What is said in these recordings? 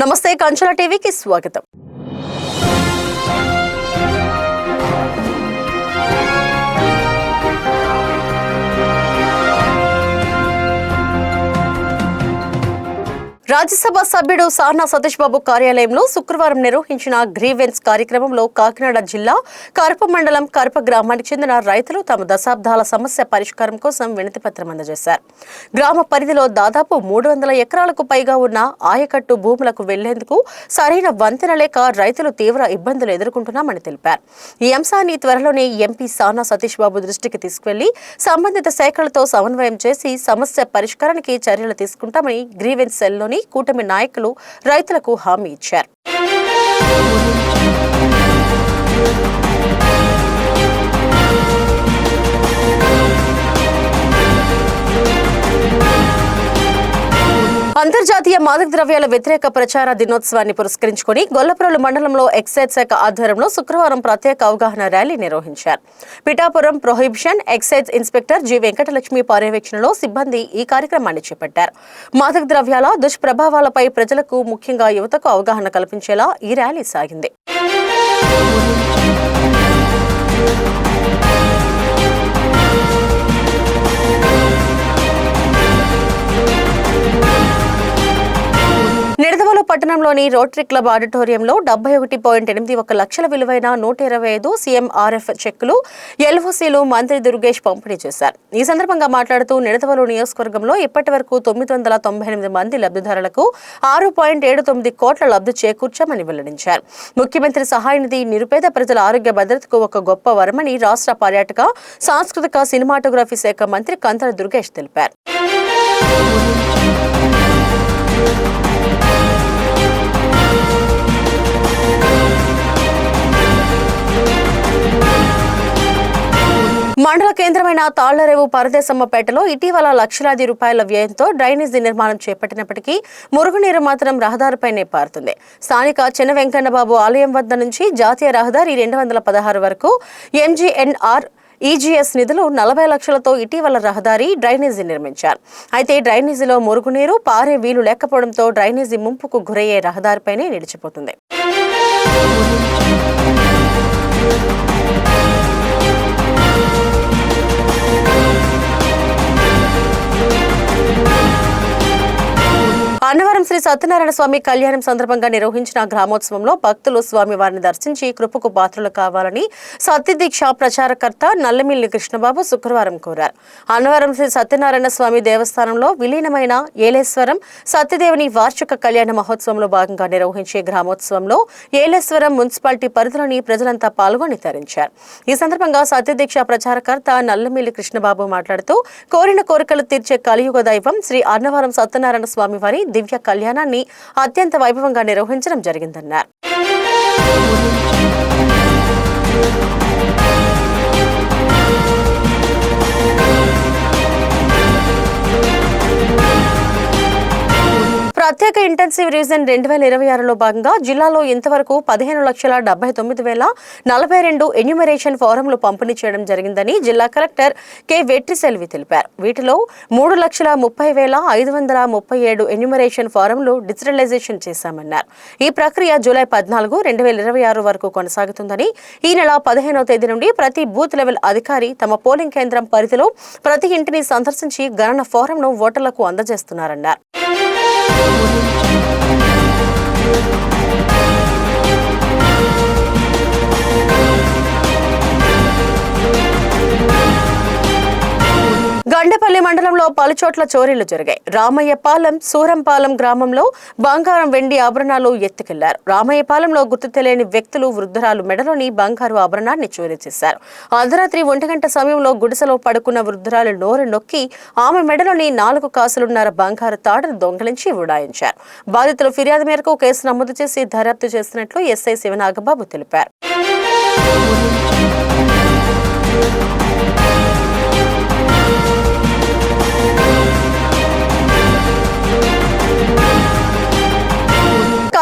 నమస్తే కంచల టీవీకి స్వాగతం. రాజ్యసభ సభ్యుడు సానా సతీష్ బాబు కార్యాలయంలో శుక్రవారం నిర్వహించిన గ్రీవెన్స్ కార్యక్రమంలో కాకినాడ జిల్లా కరప మండలం కరప గ్రామానికి చెందిన రైతులు తమ దశాబ్దాల సమస్య పరిష్కారం కోసం వినతిపత్రం అందజేశారు. గ్రామ పరిధిలో దాదాపు 300 ఎకరాలకు పైగా ఉన్న ఆయకట్టు భూములకు వెళ్లేందుకు సరైన వంతెన లేక రైతులు తీవ్ర ఇబ్బందులు ఎదుర్కొంటున్నామని తెలిపారు. ఈ అంశాన్ని త్వరలోనే ఎంపీ సానా సతీష్ బాబు దృష్టికి తీసుకువెళ్లి సంబంధిత శాఖలతో సమన్వయం చేసి సమస్య పరిష్కారానికి చర్యలు తీసుకుంటామని గ్రీవెన్స్ సెల్లోని కూటమి నాయకులు రైతులకు హామీ ఇచ్చారు. అంతర్జాతీయ మాదక ద్రవ్యాల వ్యతిరేక ప్రచార దినోత్సవాన్ని పురస్కరించుకుని గొల్లప్రోలు మండలంలో ఎక్సైజ్ శాఖ ఆధ్వర్యంలో శుక్రవారం ప్రత్యేక అవగాహన ర్యాలీ నిర్వహించారు. Pithapuram prohibition excise inspector G Venkatalakshmi పర్యవేక్షణలో సిబ్బంది ఈ కార్యక్రమాన్ని చేపట్టారు. మాదక ద్రవ్యాల దుష్ప్రభావాలపై ప్రజలకు, ముఖ్యంగా యువతకు అవగాహన కల్పించేలా ఈ ర్యాలీ సాగింది. నిడదవోలు పట్టణంలోని రోటరీ క్లబ్ ఆడిటోరియంలో 71.81 లక్షల విలువైన 125 CMRF చెక్కులు, ఎల్ఓసీలు మంత్రి దుర్గేష్ పంపిణీ చేశారు. ఈ సందర్భంగా మాట్లాడుతూ నిడదవోలు నియోజకవర్గంలో ఇప్పటి వరకు 998 మంది లబ్ధిదారులకు 6.79 కోట్ల లబ్ధి చేకూర్చామని వెల్లడించారు. ముఖ్యమంత్రి సహాయ నిధి నిరుపేద ప్రజల ఆరోగ్య భద్రతకు ఒక గొప్ప వరమని రాష్ట్ర పర్యాటక, సాంస్కృతిక, సినిమాటోగ్రఫీ శాఖ మంత్రి కంతల దుర్గేష్ తెలిపారు. మండల కేంద్రమైన తాళ్లరేవు పరదేశమ్మపేటలో ఇటీవల లక్షలాది రూపాయల వ్యయంతో డ్రైనేజీ నిర్మాణం చేపట్టినప్పటికీ మురుగునీరు మాత్రం రహదారిపైనే పారుతుంది. స్థానిక చిన్న వెంకన్నబాబు ఆలయం వద్ద నుంచి జాతీయ రహదారి 216 వరకు MGNR EGS నిధులు 40 లక్షలతో ఇటీవల రహదారి, డ్రైనేజీ నిర్మించారు. అయితే డ్రైనేజీలో మురుగునీరు పారే వీలు లేకపోవడంతో డ్రైనేజీ ముంపుకు గురయ్యే రహదారిపైనే నిలిచిపోతుంది. అన్నవరం శ్రీ సత్యనారాయణ స్వామి కళ్యాణం సందర్భంగా నిర్వహించిన గ్రామోత్సవంలో భక్తులు స్వామివారిని దర్శించి కృపకు పాత్రలు కావాలని సత్యదీక్ష ప్రచారకర్త నల్లమిల్లి కృష్ణబాబు శుక్రవారం కోరారు. అన్నవరం శ్రీ సత్యనారాయణ స్వామి దేవస్థానంలో విలీనమైన ఏలేశ్వరం సత్యదేవుని వార్షిక కళ్యాణ మహోత్సవంలో భాగంగా నిర్వహించే గ్రామోత్సవంలో ఏలేశ్వరం మున్సిపాలిటీ పరిధిలోని ప్రజలంతా పాల్గొని తరించారు. ఈ సందర్భంగా సత్యదీక్ష ప్రచారకర్త నల్లమిల్లి కృష్ణబాబు మాట్లాడుతూ కోరిన కోరికలు తీర్చే కలియుగ దైవం శ్రీ అన్నవరం సత్యనారాయణ స్వామి వారి దివ్య కళ్యాణాన్ని అత్యంత వైభవంగా నిర్వహించడం జరిగిందన్నారు. ప్రత్యేక ఇంటెన్సివ్ రివిజన్ 2026లో భాగంగా జిల్లాలో ఇంతవరకు 15,79,042 ఎన్యూమరేషన్ ఫారంలు పంపిణీ చేయడం జరిగిందని జిల్లా కలెక్టర్ కె వెట్రిసెల్వి తెలిపారు. వీటిలో 3,30,537 ఎన్యూమరేషన్ ఫారంలు డిజిటలైజేషన్ చేశామన్నారు. ఈ ప్రక్రియ జూలై 14, 2026 వరకు కొనసాగుతుందని, ఈ నెల 15వ తేదీ నుండి ప్రతి బూత్ లెవెల్ అధికారి తమ పోలింగ్ కేంద్రం పరిధిలో ప్రతి ఇంటిని సందర్శించి గణన ఫారంను ఓటర్లకు అందజేస్తున్నారన్నారు. గండపల్లి మండలంలో పలుచోట్ల చోరీలు జరిగాయి. రామయ్యపాలెం, సూరంపాలెం గ్రామంలో బంగారం, వెండి ఆభరణాలు ఎత్తుకెళ్లారు. రామయ్యపాలెంలో గుర్తు తెలియని వ్యక్తులు వృద్ధురాలు మెడలోని బంగారు ఆభరణాన్ని చోరీ చేశారు. అర్ధరాత్రి 1 గంట సమయంలో గుడిసెలో పడుకున్న వృద్ధురాలు నోరు నొక్కి ఆమె మెడలోని 4 కాసులున్నర బంగారు తాడును దొంగిలించి ఉడాయించారు. బాధితుల ఫిర్యాదు మేరకు కేసు నమోదు చేసి దర్యాప్తు చేస్తున్నట్లు ఎస్ఐ శివనాగబాబు తెలిపారు.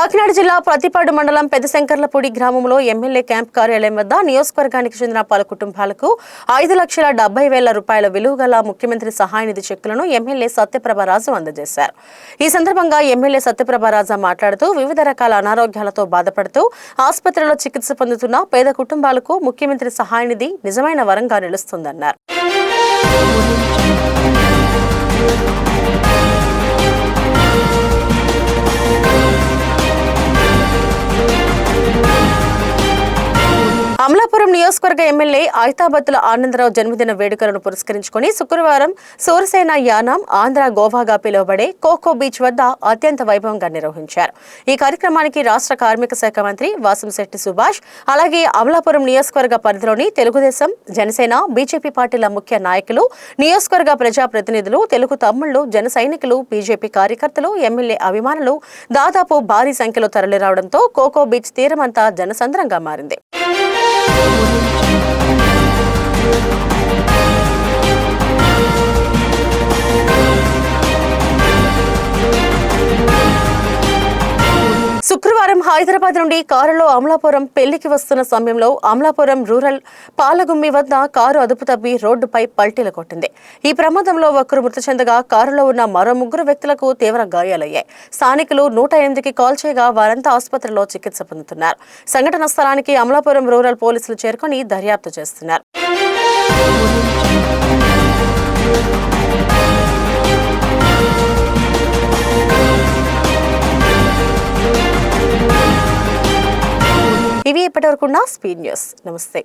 కాకినాడ జిల్లా ప్రతిపాడు మండలం పెద్దశంకర్లపూడి గ్రామంలో ఎమ్మెల్యే క్యాంప్ కార్యాలయం వద్ద నియోజకవర్గానికి చెందిన పలు కుటుంబాలకు 5,70,000 రూపాయల విలువ గల ముఖ్యమంత్రి సహాయ నిధి చెక్కులను ఎమ్మెల్యే సత్యప్రభరాజు అందజేశారు. ఈ సందర్భంగా ఎమ్మెల్యే సత్యప్రభరాజు మాట్లాడుతూ వివిధ రకాల అనారోగ్యాలతో బాధపడుతూ ఆసుపత్రిలో చికిత్స పొందుతున్న పేద కుటుంబాలకు ముఖ్యమంత్రి సహాయ నిధి నిజమైన వరంగా నిలుస్తుందన్నారు. అమలాపురం నియోజకవర్గ ఎమ్మెల్యే ఐతాబత్తుల ఆనందరావు జన్మదిన వేడుకలను పురస్కరించుకుని శుక్రవారం సూరసేన యానం ఆంధ్ర గోవాగా పిలువబడే కోకో బీచ్ వద్ద అత్యంత వైభవంగా నిర్వహించారు. ఈ కార్యక్రమానికి రాష్ట్ర కార్మిక శాఖ మంత్రి వాసంశెట్టి సుభాష్, అలాగే అమలాపురం నియోజకవర్గ పరిధిలోని తెలుగుదేశం, జనసేన, బీజేపీ పార్టీల ముఖ్య నాయకులు, నియోజకవర్గ ప్రజాప్రతినిధులు, తెలుగు తమ్ముళ్లు, జన సైనికులు, బీజేపీ కార్యకర్తలు, ఎమ్మెల్యే అభిమానులు దాదాపు భారీ సంఖ్యలో తరలిరావడంతో కోకో బీచ్ తీరమంతా జనసంద్రంగా మారింది. శుక్రవారం హైదరాబాద్ నుండి కారులో అమలాపురం పెళ్లికి వస్తున్న సమయంలో అమలాపురం రూరల్ పాలగుమ్మి వద్ద కారు అదుపు తప్పి రోడ్డుపై పల్టీలు కొట్టింది. ఈ ప్రమాదంలో ఒకరు మృతి చెందగా కారులో ఉన్న మరో 3 వ్యక్తులకు తీవ్ర గాయాలయ్యాయి. స్థానికులు 108కి కాల్ చేయగా వారంతా ఆసుపత్రిలో చికిత్స పొందుతున్నారు. సంఘటన స్థలానికి అమలాపురం రూరల్ పోలీసులు చేరుకుని దర్యాప్తు చేస్తున్నారు. ఇవి ఇప్పటివరకున్న స్పీడ్ న్యూస్. నమస్తే.